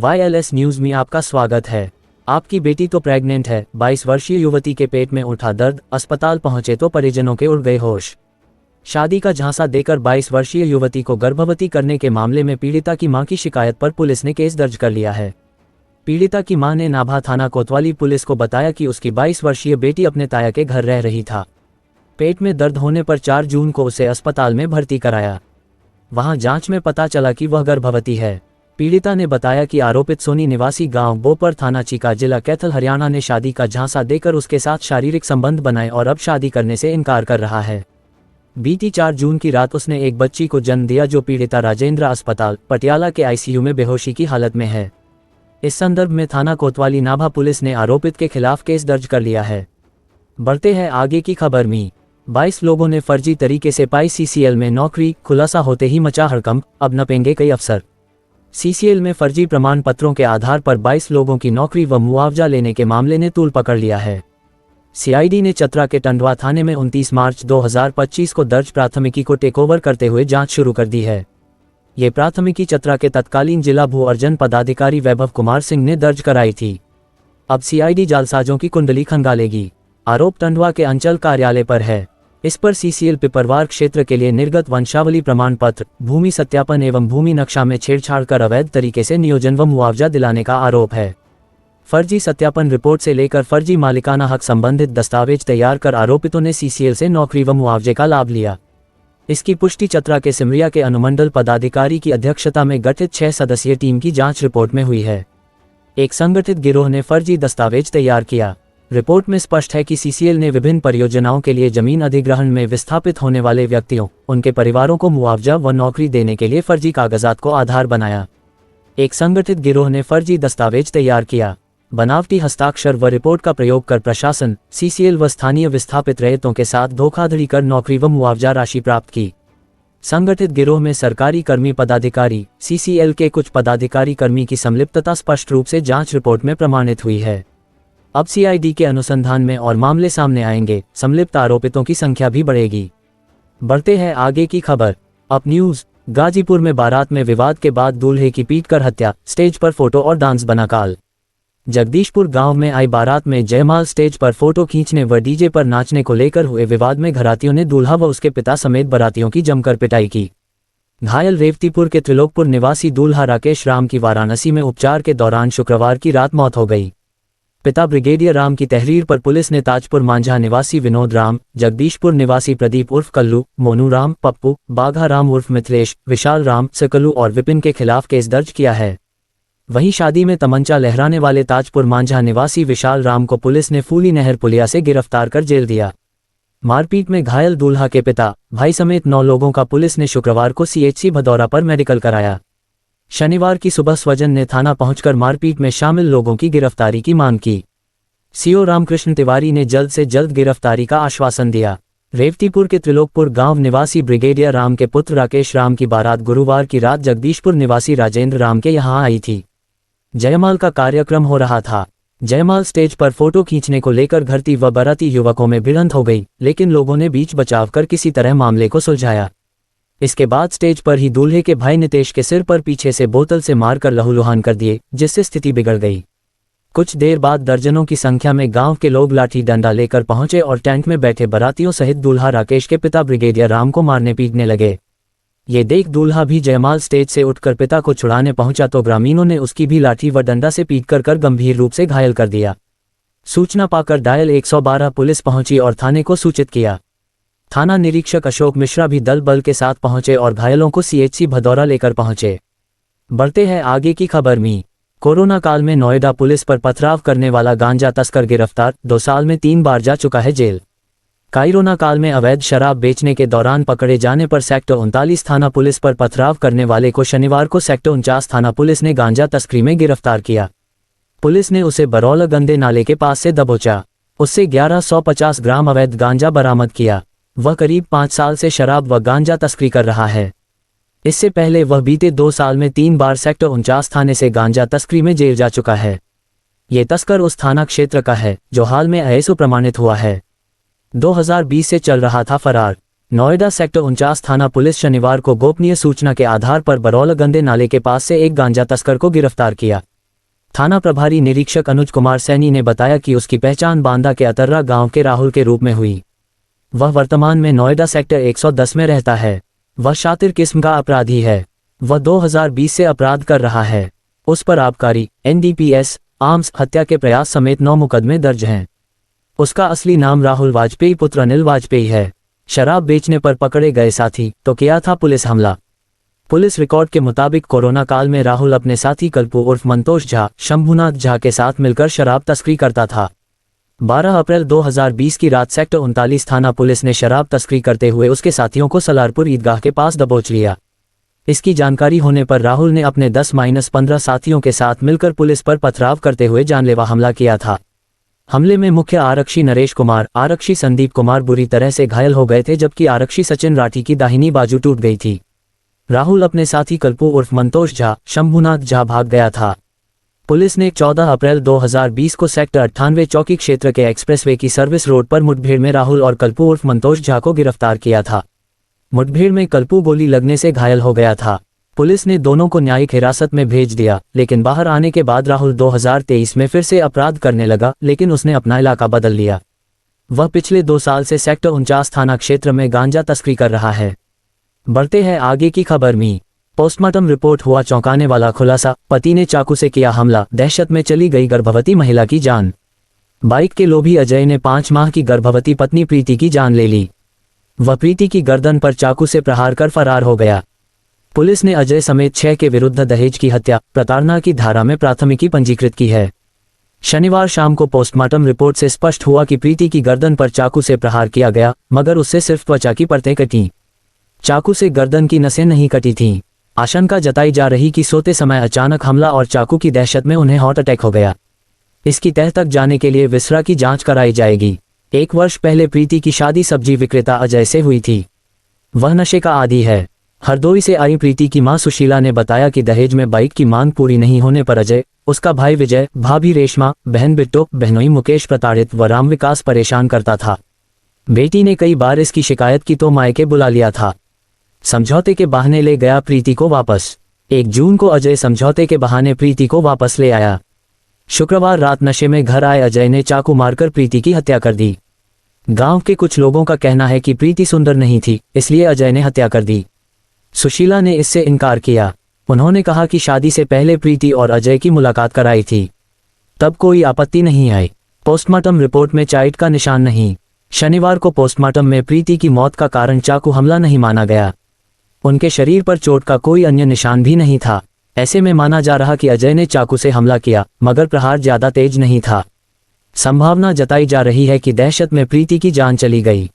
YLS news में आपका स्वागत है। आपकी बेटी तो प्रेग्नेंट है। 22 वर्षीय युवती के पेट में उठा दर्द, अस्पताल पहुंचे तो परिजनों के उड़ गए होश। शादी का झांसा देकर 22 वर्षीय युवती को गर्भवती करने के मामले में पीड़िता की मां की शिकायत पर पुलिस ने केस दर्ज कर लिया है। पीड़िता की मां ने नाभा थाना कोतवाली पुलिस को बताया कि उसकी 22 वर्षीय बेटी अपने ताया के घर रह रही था। पेट में दर्द होने पर 4 जून को उसे अस्पताल में भर्ती कराया। वहां जांच में पता चला कि वह गर्भवती है। पीड़िता ने बताया कि आरोपित सोनी निवासी गांव बोपर थाना चीका जिला कैथल हरियाणा ने शादी का झांसा देकर उसके साथ शारीरिक संबंध बनाए और अब शादी करने से इनकार कर रहा है। बीती 4 जून की रात उसने एक बच्ची को जन्म दिया जो पीड़िता राजेंद्र अस्पताल पटियाला के ICU में बेहोशी की हालत में है। इस संदर्भ में थाना कोतवाली नाभा पुलिस ने आरोपित के खिलाफ केस दर्ज कर लिया है। बढ़ते हैं आगे की खबर में। 22 लोगों ने फर्जी तरीके से पाई CCL में नौकरी, खुलासा होते ही मचा हड़कंप, अब नपेंगे कई अफसर। CCL में फर्जी प्रमाण पत्रों के आधार पर 22 लोगों की नौकरी व मुआवजा लेने के मामले ने तूल पकड़ लिया है। CID ने चतरा के टंडवा थाने में 29 मार्च 2025 को दर्ज प्राथमिकी को टेकओवर करते हुए जांच शुरू कर दी है। ये प्राथमिकी चतरा के तत्कालीन जिला भू अर्जन पदाधिकारी वैभव कुमार सिंह ने दर्ज कराई थी। अब CID जालसाजों की कुंडली खंगालेगी। आरोप टंडवा के अंचल कार्यालय पर है। इस पर CCL पिपरवार क्षेत्र के लिए निर्गत वंशावली प्रमाण पत्र, भूमि सत्यापन एवं भूमि नक्शा में छेड़छाड़ कर अवैध तरीके से नियोजन व मुआवजा दिलाने का आरोप है। फर्जी सत्यापन रिपोर्ट से लेकर फर्जी मालिकाना हक संबंधित दस्तावेज तैयार कर आरोपितों ने CCL से नौकरी व मुआवजे का लाभ लिया। इसकी पुष्टि चतरा के सिमरिया के अनुमंडल पदाधिकारी की अध्यक्षता में गठित 6 सदस्यीय टीम की जांच रिपोर्ट में हुई है। एक संगठित गिरोह ने फर्जी दस्तावेज तैयार किया। रिपोर्ट में स्पष्ट है कि CCL ने विभिन्न परियोजनाओं के लिए जमीन अधिग्रहण में विस्थापित होने वाले व्यक्तियों, उनके परिवारों को मुआवजा व नौकरी देने के लिए फर्जी कागजात को आधार बनाया। एक संगठित गिरोह ने फर्जी दस्तावेज तैयार किया। बनावटी हस्ताक्षर व रिपोर्ट का प्रयोग कर प्रशासन, CCL व स्थानीय विस्थापित रैयतों के साथ धोखाधड़ी कर नौकरी व मुआवजा राशि प्राप्त की। संगठित गिरोह में सरकारी कर्मी पदाधिकारी, CCL के कुछ पदाधिकारी कर्मी की संलिप्तता स्पष्ट रूप से जांच रिपोर्ट में प्रमाणित हुई है। अब CID के अनुसंधान में और मामले सामने आएंगे, संलिप्त आरोपितों की संख्या भी बढ़ेगी। बढ़ते हैं आगे की खबर। Up news. गाजीपुर में बारात में विवाद के बाद दूल्हे की पीटकर हत्या, स्टेज पर फोटो और डांस बना काल। जगदीशपुर गांव में आई बारात में जयमाल स्टेज पर फोटो खींचने व DJ पर नाचने को लेकर हुए विवाद में घरातियों ने दूल्हा व उसके पिता समेत बारातियों की जमकर पिटाई की। घायल रेवतीपुर के त्रिलोकपुर निवासी दूल्हा राकेश राम की वाराणसी में उपचार के दौरान शुक्रवार की रात मौत हो गई। पिता ब्रिगेडियर राम की तहरीर पर पुलिस ने ताजपुर मांझा निवासी विनोद राम, जगदीशपुर निवासी प्रदीप उर्फ कल्लू, मोनू राम, पप्पू, बाघा राम उर्फ मिथिलेश, विशाल राम, सकलू और विपिन के खिलाफ केस दर्ज किया है। वहीं शादी में तमंचा लहराने वाले ताजपुर मांझा निवासी विशाल राम को पुलिस ने फूली नहर पुलिया से गिरफ्तार कर जेल दिया। मारपीट में घायल दूल्हा के पिता, भाई समेत 9 लोगों का पुलिस ने शुक्रवार को CHC भदौरा पर मेडिकल कराया। शनिवार की सुबह स्वजन ने थाना पहुंचकर मारपीट में शामिल लोगों की गिरफ्तारी की मांग की। CO रामकृष्ण तिवारी ने जल्द से जल्द गिरफ्तारी का आश्वासन दिया। रेवतीपुर के त्रिलोकपुर गांव निवासी ब्रिगेडियर राम के पुत्र राकेश राम की बारात गुरुवार की रात जगदीशपुर निवासी राजेंद्र राम के यहां आई थी। जयमाल का कार्यक्रम हो रहा था। जयमाल स्टेज पर फोटो खींचने को लेकर घरती व बाराती युवकों में भिड़ंत हो गई, लेकिन लोगों ने बीच बचाव कर किसी तरह मामले को सुलझाया। इसके बाद स्टेज पर ही दूल्हे के भाई नितेश के सिर पर पीछे से बोतल से मारकर लहूलुहान कर दिए, जिससे स्थिति बिगड़ गई। कुछ देर बाद दर्जनों की संख्या में गांव के लोग लाठी डंडा लेकर पहुंचे और टेंट में बैठे बारातियों सहित दूल्हा राकेश के पिता ब्रिगेडियर राम को मारने पीटने लगे। ये देख दूल्हा भी जयमाल स्टेज से उठकर पिता को छुड़ाने पहुंचा तो ग्रामीणों ने उसकी भी लाठी व डंडा से पीटकर कर गंभीर रूप से घायल कर दिया। सूचना पाकर डायल 112 पुलिस पहुंची और थाने को सूचित किया। थाना निरीक्षक अशोक मिश्रा भी दल बल के साथ पहुंचे और घायलों को CHC भदौरा लेकर पहुंचे। बढ़ते हैं आगे की खबर में। कोरोना काल में नोएडा पुलिस पर पथराव करने वाला गांजा तस्कर गिरफ्तार, 2 साल में 3 बार जा चुका है जेल। कोरोना काल में अवैध शराब बेचने के दौरान पकड़े जाने पर सेक्टर 39 थाना पुलिस पर पथराव करने वाले को शनिवार को सेक्टर 49 थाना पुलिस ने गांजा तस्करी में गिरफ्तार किया। पुलिस ने उसे बरौला गंदे नाले के पास से दबोचा। उससे 1150 ग्राम अवैध गांजा बरामद किया। वह करीब 5 साल से शराब व गांजा तस्करी कर रहा है। इससे पहले वह बीते 2 साल में 3 बार सेक्टर 49 थाने से गांजा तस्करी में जेल जा चुका है। ये तस्कर उस थाना क्षेत्र का है जो हाल में ISO प्रमाणित हुआ है। 2020 से चल रहा था फरार। नोएडा सेक्टर 49 थाना पुलिस शनिवार को गोपनीय सूचना के आधार पर बरौला गंदे नाले के पास से एक गांजा तस्कर को गिरफ्तार किया, थाना प्रभारी निरीक्षक अनुज कुमार सैनी ने बताया कि उसकी पहचान बांदा के अतर्रा गांव के राहुल के रूप में हुई। वह वर्तमान में नोएडा सेक्टर 110 में रहता है। वह शातिर किस्म का अपराधी है। वह 2020 से अपराध कर रहा है। उस पर आबकारी, NDPS, आर्म्स, हत्या के प्रयास समेत 9 मुकदमे दर्ज हैं। उसका असली नाम राहुल वाजपेयी पुत्र अनिल वाजपेयी है। शराब बेचने पर पकड़े गए साथी तो किया था पुलिस हमला। पुलिस रिकॉर्ड के मुताबिक कोरोना काल में राहुल अपने साथी कल्पू उर्फ मंतोष झा, शंभुनाथ झा के साथ मिलकर शराब तस्करी करता था। 12 अप्रैल 2020 की रात सेक्टर 39 थाना पुलिस ने शराब तस्करी करते हुए उसके साथियों को सलारपुर ईदगाह के पास दबोच लिया। इसकी जानकारी होने पर राहुल ने अपने 10-15 साथियों के साथ मिलकर पुलिस पर पथराव करते हुए जानलेवा हमला किया था। हमले में मुख्य आरक्षी नरेश कुमार, आरक्षी संदीप कुमार बुरी तरह से घायल हो गए थे, जबकि आरक्षी सचिन राठी की दाहिनी बाजू टूट गई थी। राहुल अपने साथी कल्पू उर्फ मंतोष झा, शंभुनाथ झा भाग गया था। पुलिस ने 14 अप्रैल 2020 को सेक्टर 98 चौकी क्षेत्र के एक्सप्रेसवे की सर्विस रोड पर मुठभेड़ में राहुल और कल्पू उर्फ मंतोष झा को गिरफ्तार किया था। मुठभेड़ में कल्पू गोली लगने से घायल हो गया था। पुलिस ने दोनों को न्यायिक हिरासत में भेज दिया, लेकिन बाहर आने के बाद राहुल 2023 में फिर से अपराध करने लगा, लेकिन उसने अपना इलाका बदल लिया। वह पिछले 2 साल से सेक्टर 49 थाना क्षेत्र में गांजा तस्करी कर रहा है। बढ़ते हैं आगे की खबर में। पोस्टमार्टम रिपोर्ट हुआ चौंकाने वाला खुलासा, पति ने चाकू से किया हमला, दहशत में चली गई गर्भवती महिला की जान। बाइक के लोभी अजय ने 5 माह की गर्भवती पत्नी प्रीति की जान ले ली। वह प्रीति की गर्दन पर चाकू से प्रहार कर फरार हो गया। पुलिस ने अजय समेत 6 के विरुद्ध दहेज की हत्या, प्रताड़ना की धारा में प्राथमिकी पंजीकृत की है। शनिवार शाम को पोस्टमार्टम रिपोर्ट से स्पष्ट हुआ कि प्रीति की गर्दन पर चाकू से प्रहार किया गया, मगर उससे सिर्फ त्वचा की परतें कटीं। चाकू से गर्दन की नसें नहीं कटी थीं। आशंका जताई जा रही कि सोते समय अचानक हमला और चाकू की दहशत में उन्हें हार्ट अटैक हो गया। इसकी तह तक जाने के लिए विसरा की जांच कराई जाएगी। 1 वर्ष पहले प्रीति की शादी सब्जी विक्रेता अजय से हुई थी। वह नशे का आदी है। हरदोई से आई प्रीति की मां सुशीला ने बताया कि दहेज में बाइक की मांग पूरी नहीं होने पर अजय, उसका भाई विजय, भाभी रेशमा, बहन बिट्टो, बहनोई मुकेश प्रताड़ित व राम विकास परेशान करता था। बेटी ने कई बार इसकी शिकायत की तो मायके बुला लिया था। समझौते के बहाने ले गया प्रीति को वापस। 1 जून को अजय समझौते के बहाने प्रीति को वापस ले आया। शुक्रवार रात नशे में घर आए अजय ने चाकू मारकर प्रीति की हत्या कर दी। गांव के कुछ लोगों का कहना है कि प्रीति सुंदर नहीं थी, इसलिए अजय ने हत्या कर दी। सुशीला ने इससे इनकार किया। उन्होंने कहा कि शादी से पहले प्रीति और अजय की मुलाकात कराई थी, तब कोई आपत्ति नहीं आई। पोस्टमार्टम रिपोर्ट में चाइट का निशान नहीं। शनिवार को पोस्टमार्टम में प्रीति की मौत का कारण चाकू हमला नहीं माना गया। उनके शरीर पर चोट का कोई अन्य निशान भी नहीं था। ऐसे में माना जा रहा कि अजय ने चाकू से हमला किया, मगर प्रहार ज्यादा तेज नहीं था। संभावना जताई जा रही है कि दहशत में प्रीति की जान चली गई।